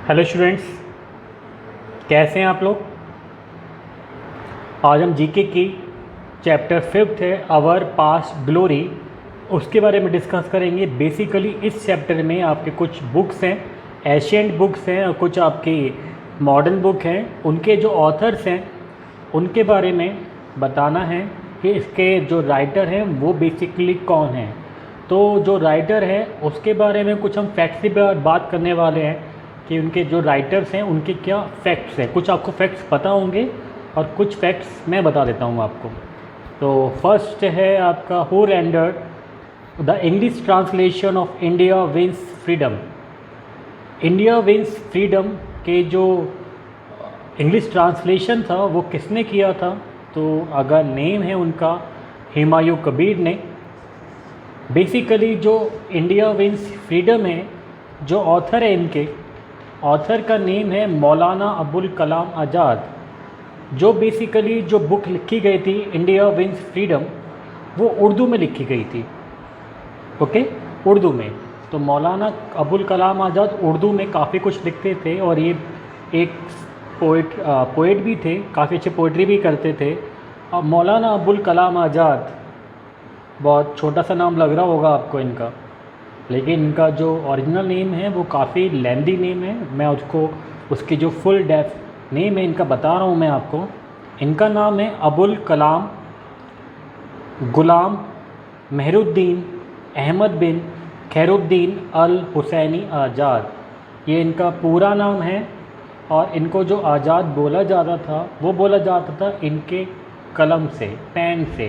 Hello students, कैसे हैं आप लोग। आज हम जीके की चैप्टर 5 है आवर पास्ट ग्लोरी, उसके बारे में डिस्कस करेंगे। बेसिकली इस चैप्टर में आपके कुछ बुक्स हैं, एशियंट बुक्स हैं और कुछ आपकी मॉडर्न बुक हैं। उनके जो ऑथर्स हैं उनके बारे में बताना है कि इसके जो राइटर हैं वो बेसिकली कौन हैं। तो जो राइटर है उसके बारे में कुछ हम फैक्ट्स की बात करने वाले हैं कि उनके जो राइटर्स हैं उनके क्या फैक्ट्स हैं। कुछ आपको फैक्ट्स पता होंगे और कुछ फैक्ट्स मैं बता देता हूँ आपको। तो फर्स्ट है आपका who rendered the English translation of India wins freedom. India wins freedom के जो इंग्लिश ट्रांसलेशन था वो किसने किया था। तो अगर नेम है उनका हुमायूं कबीर ने। बेसिकली जो इंडिया विंस फ्रीडम है, जो ऑथर है इनके, ऑथर का नेम है मौलाना अबुल कलाम आज़ाद। जो बेसिकली जो बुक लिखी गई थी इंडिया विंस फ्रीडम वो उर्दू में लिखी गई थी। ओके, उर्दू में। तो मौलाना अबुल कलाम आज़ाद उर्दू में काफ़ी कुछ लिखते थे और ये एक पोइट भी थे, काफ़ी अच्छे पोइट्री भी करते थे। अब मौलाना अबुल कलाम आज़ाद, बहुत छोटा सा नाम लग रहा होगा आपको इनका, लेकिन इनका जो ओरिजिनल नेम है वो काफ़ी लेंदी नेम है। मैं उसकी जो फुल डेफ नेम है इनका बता रहा हूँ मैं आपको। इनका नाम है अबुल कलाम गुलाम मेहरुद्दीन अहमद बिन खैरुद्दीन अल हुसैनी आज़ाद, ये इनका पूरा नाम है। और इनको जो आज़ाद बोला जाता था वो बोला जाता था इनके कलम से, पेन से,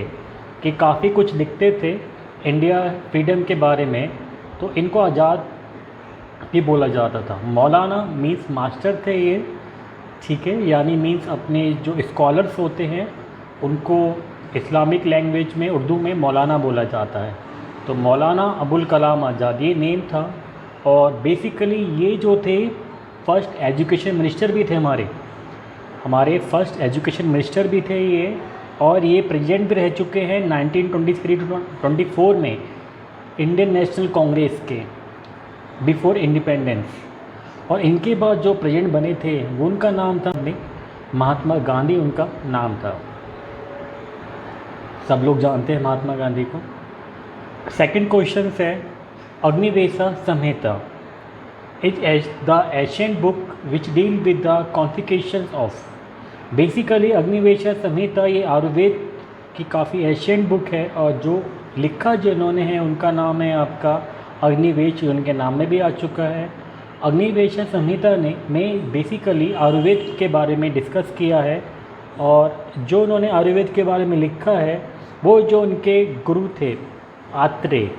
कि काफ़ी कुछ लिखते थे इंडिया फ्रीडम के बारे में, तो इनको आज़ाद भी बोला जाता था। मौलाना मीन्स मास्टर थे ये, ठीक है, यानी मीन्स अपने जो स्कॉलर्स होते हैं उनको इस्लामिक लैंग्वेज में उर्दू में मौलाना बोला जाता है। तो मौलाना अबुल कलाम आज़ाद ये नेम था। और बेसिकली ये जो थे फर्स्ट एजुकेशन मिनिस्टर भी थे, हमारे फर्स्ट एजुकेशन मिनिस्टर भी थे ये। और ये प्रेसिडेंट भी रह चुके हैं 1923-24 में इंडियन नेशनल कांग्रेस के, बिफोर इंडिपेंडेंस। और इनके बाद जो प्रेसिडेंट बने थे वो उनका नाम था महात्मा गांधी, उनका नाम था। सब लोग जानते हैं महात्मा गांधी को। सेकंड क्वेश्चन है Agnivesh Samhita is the ancient book which deal with the complications of. Basically Agnivesh Samhita ये आयुर्वेद की काफ़ी एशियंट बुक है और जो लिखा जिन्होंने है उनका नाम है आपका अग्निवेश, उनके नाम में भी आ चुका है। अग्निवेश संहिता ने में बेसिकली आयुर्वेद के बारे में डिस्कस किया है। और जो उन्होंने आयुर्वेद के बारे में लिखा है वो जो उनके गुरु थे आत्रेय,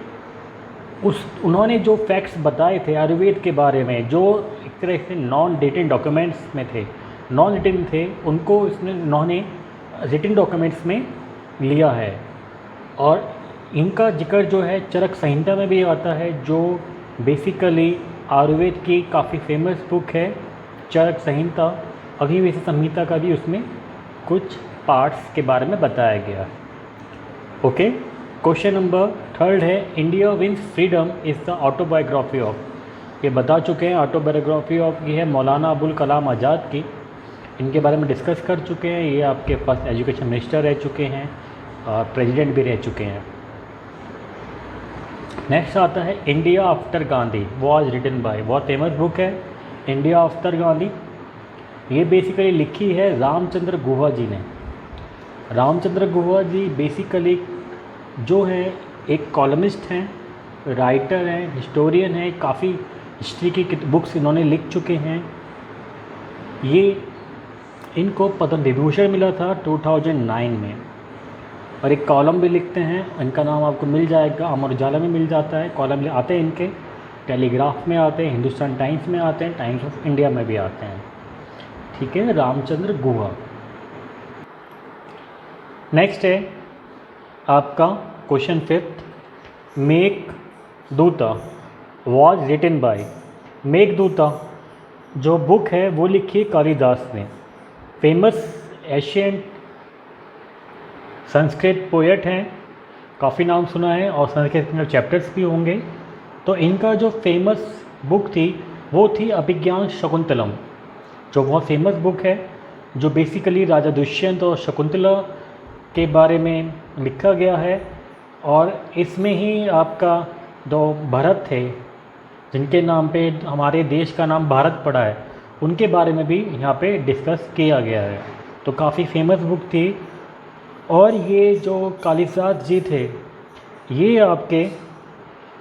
उन्होंने जो फैक्ट्स बताए थे आयुर्वेद के बारे में, जो एक तरह से नॉन रिटन डॉक्यूमेंट्स में थे, नॉन रिटन थे, उनको उन्होंने रिटन डॉक्यूमेंट्स में लिया है। और इनका जिक्र जो है चरक संहिता में भी आता है, जो बेसिकली आयुर्वेद की काफ़ी फेमस बुक है चरक संहिता। अग्निवेश संहिता का भी उसमें कुछ पार्ट्स के बारे में बताया गया। ओके, क्वेश्चन नंबर 3 है India wins freedom is the autobiography of. ये बता चुके हैं ऑटोबायोग्राफी ऑफ ये है मौलाना अबुल कलाम आज़ाद की। इनके बारे में डिस्कस कर चुके हैं। ये आपके फर्स्ट एजुकेशन मिनिस्टर रह चुके हैं और प्रेसिडेंट भी रह चुके हैं। नेक्स्ट आता है India after Gandhi was written by, बहुत फेमस बुक है इंडिया आफ्टर गांधी। ये बेसिकली लिखी है रामचंद्र गुहा जी ने। रामचंद्र गुहा जी बेसिकली जो है एक कॉलमिस्ट हैं, राइटर हैं, हिस्टोरियन हैं, काफ़ी हिस्ट्री की बुक्स इन्होंने लिख चुके हैं। ये इनको पद्म विभूषण मिला था 2009 में। और एक कॉलम भी लिखते हैं, इनका नाम आपको मिल जाएगा, अमर उजाला में मिल जाता है, कॉलम आते हैं इनके, टेलीग्राफ में आते हैं, हिंदुस्तान टाइम्स में आते हैं, टाइम्स ऑफ इंडिया में भी आते हैं। ठीक है, रामचंद्र गुहा। नेक्स्ट है आपका क्वेश्चन 5, मेघदूता वॉज रिटन बाय। मेघदूता जो बुक है वो लिखी कालिदास ने, फेमस एशियंट संस्कृत पोएट हैं, काफ़ी नाम सुना है और संस्कृत में चैप्टर्स भी होंगे। तो इनका जो फेमस बुक थी वो थी अभिज्ञान शकुंतलम, जो बहुत फेमस बुक है, जो बेसिकली राजा दुष्यंत और शकुंतला के बारे में लिखा गया है। और इसमें ही आपका जो भरत थे, जिनके नाम पे हमारे देश का नाम भारत पड़ा है, उनके बारे में भी यहाँ पे डिस्कस किया गया है। तो काफ़ी फेमस बुक थी। और ये जो कालिदास जी थे, ये आपके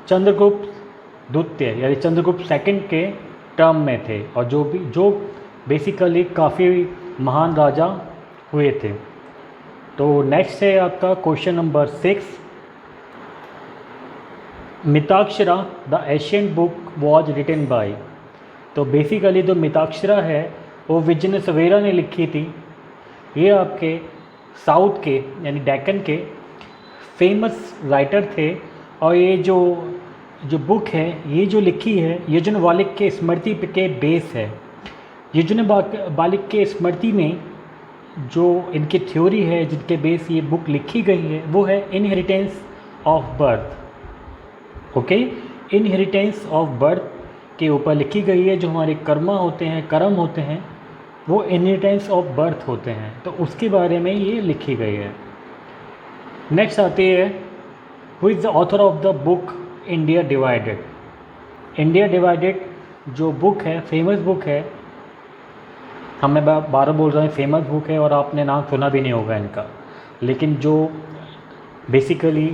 चंद्रगुप्त द्वितीय यानी चंद्रगुप्त सेकंड के टर्म में थे, और जो बेसिकली काफ़ी महान राजा हुए थे। तो नेक्स्ट है आपका question number 6। Mitakshara the ancient book was written by. तो बेसिकली जो मिताक्षरा है वो विजय सवेरा ने लिखी थी। ये आपके साउथ के यानी डेक्कन के फेमस राइटर थे। और ये जो बुक है, ये जो लिखी है यजुनवालिक के स्मृति के बेस है। यजुनवालिक के स्मृति में जो इनकी थ्योरी है, जिनके बेस ये बुक लिखी गई है, वो है inheritance of birth. Okay, inheritance of birth के ऊपर लिखी गई है। जो हमारे कर्म होते हैं वो इनहेरिटेंस ऑफ बर्थ होते हैं, तो उसके बारे में ये लिखी गई है। नेक्स्ट आती है, who is the author of the book India divided. India divided जो बुक है, फेमस बुक है। मैं बार बोल रहा हूँ फेमस बुक है, और आपने नाम सुना भी नहीं होगा इनका, लेकिन जो बेसिकली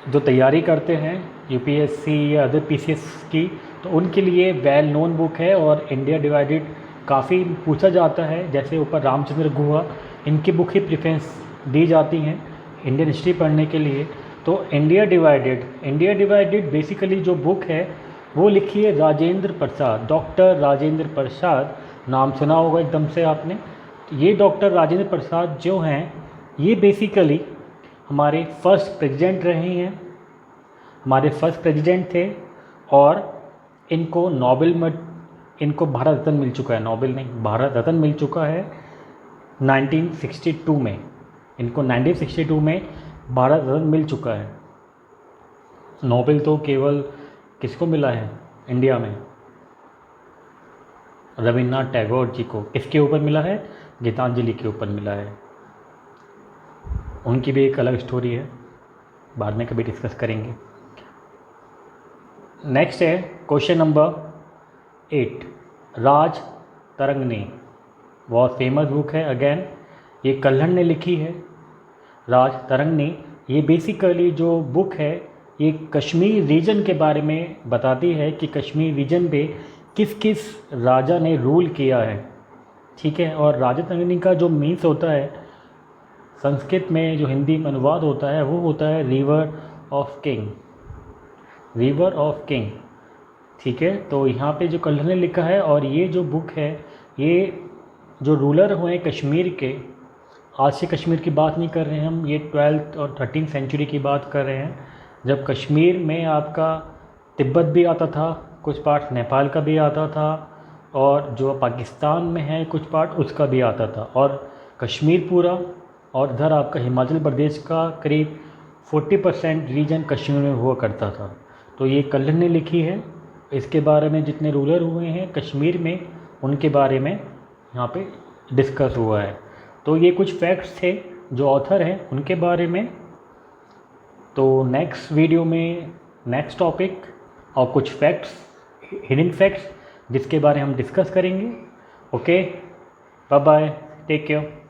जो तैयारी करते हैं यूपीएससी या अदर पीसीएस की, तो उनके लिए वेल नोन बुक है। और इंडिया डिवाइडेड काफ़ी पूछा जाता है, जैसे ऊपर रामचंद्र गुहा, इनकी बुक ही प्रेफरेंस दी जाती हैं इंडियन हिस्ट्री पढ़ने के लिए। तो इंडिया डिवाइडेड बेसिकली जो बुक है वो लिखी है राजेंद्र प्रसाद, डॉक्टर राजेंद्र प्रसाद। नाम सुना होगा एकदम से आपने। तो ये डॉक्टर राजेंद्र प्रसाद जो हैं, ये बेसिकली हमारे फर्स्ट प्रेसिडेंट रहे हैं, हमारे फर्स्ट प्रेसिडेंट थे। और इनको भारत रत्न मिल चुका है, नोबेल नहीं, भारत रत्न मिल चुका है 1962 में। इनको 1962 में भारत रत्न मिल चुका है। नोबेल तो केवल किसको मिला है इंडिया में? रविन्द्रनाथ टैगोर जी को। किसके ऊपर मिला है? गीतांजलि के ऊपर मिला है। उनकी भी एक अलग स्टोरी है, बाद में कभी डिस्कस करेंगे। नेक्स्ट है क्वेश्चन नंबर 8, राज तरंगिणी। बहुत फेमस बुक है, अगेन ये कल्हण ने लिखी है। राज तरंगिणी, ये बेसिकली जो बुक है ये कश्मीर रीजन के बारे में बताती है कि कश्मीर रीजन पे किस किस राजा ने रूल किया है, ठीक है। और राजा तरंगिणी का जो मीन्स होता है संस्कृत में, जो हिंदी में अनुवाद होता है, वो होता है river of king, river of king, ठीक है। तो यहाँ पे जो कल्हण ने लिखा है, और ये जो बुक है, ये जो रूलर हुए कश्मीर के, आज से कश्मीर की बात नहीं कर रहे हैं हम, ये 12th और 13th सेंचुरी की बात कर रहे हैं, जब कश्मीर में आपका तिब्बत भी आता था, कुछ पार्ट नेपाल का भी आता था, और जो पाकिस्तान में है कुछ पार्ट उसका भी आता था, और कश्मीर पूरा, और इधर आपका हिमाचल प्रदेश का करीब 40% रीजन कश्मीर में हुआ करता था। तो ये कल्हण ने लिखी है। इसके बारे में जितने रूलर हुए हैं कश्मीर में, उनके बारे में यहाँ पे डिस्कस हुआ है। तो ये कुछ फैक्ट्स थे जो ऑथर हैं उनके बारे में। तो नेक्स्ट वीडियो में नेक्स्ट टॉपिक और कुछ फैक्ट्स, हिडन फैक्ट्स, जिसके बारे में हम डिस्कस करेंगे। Okay, bye bye, take care.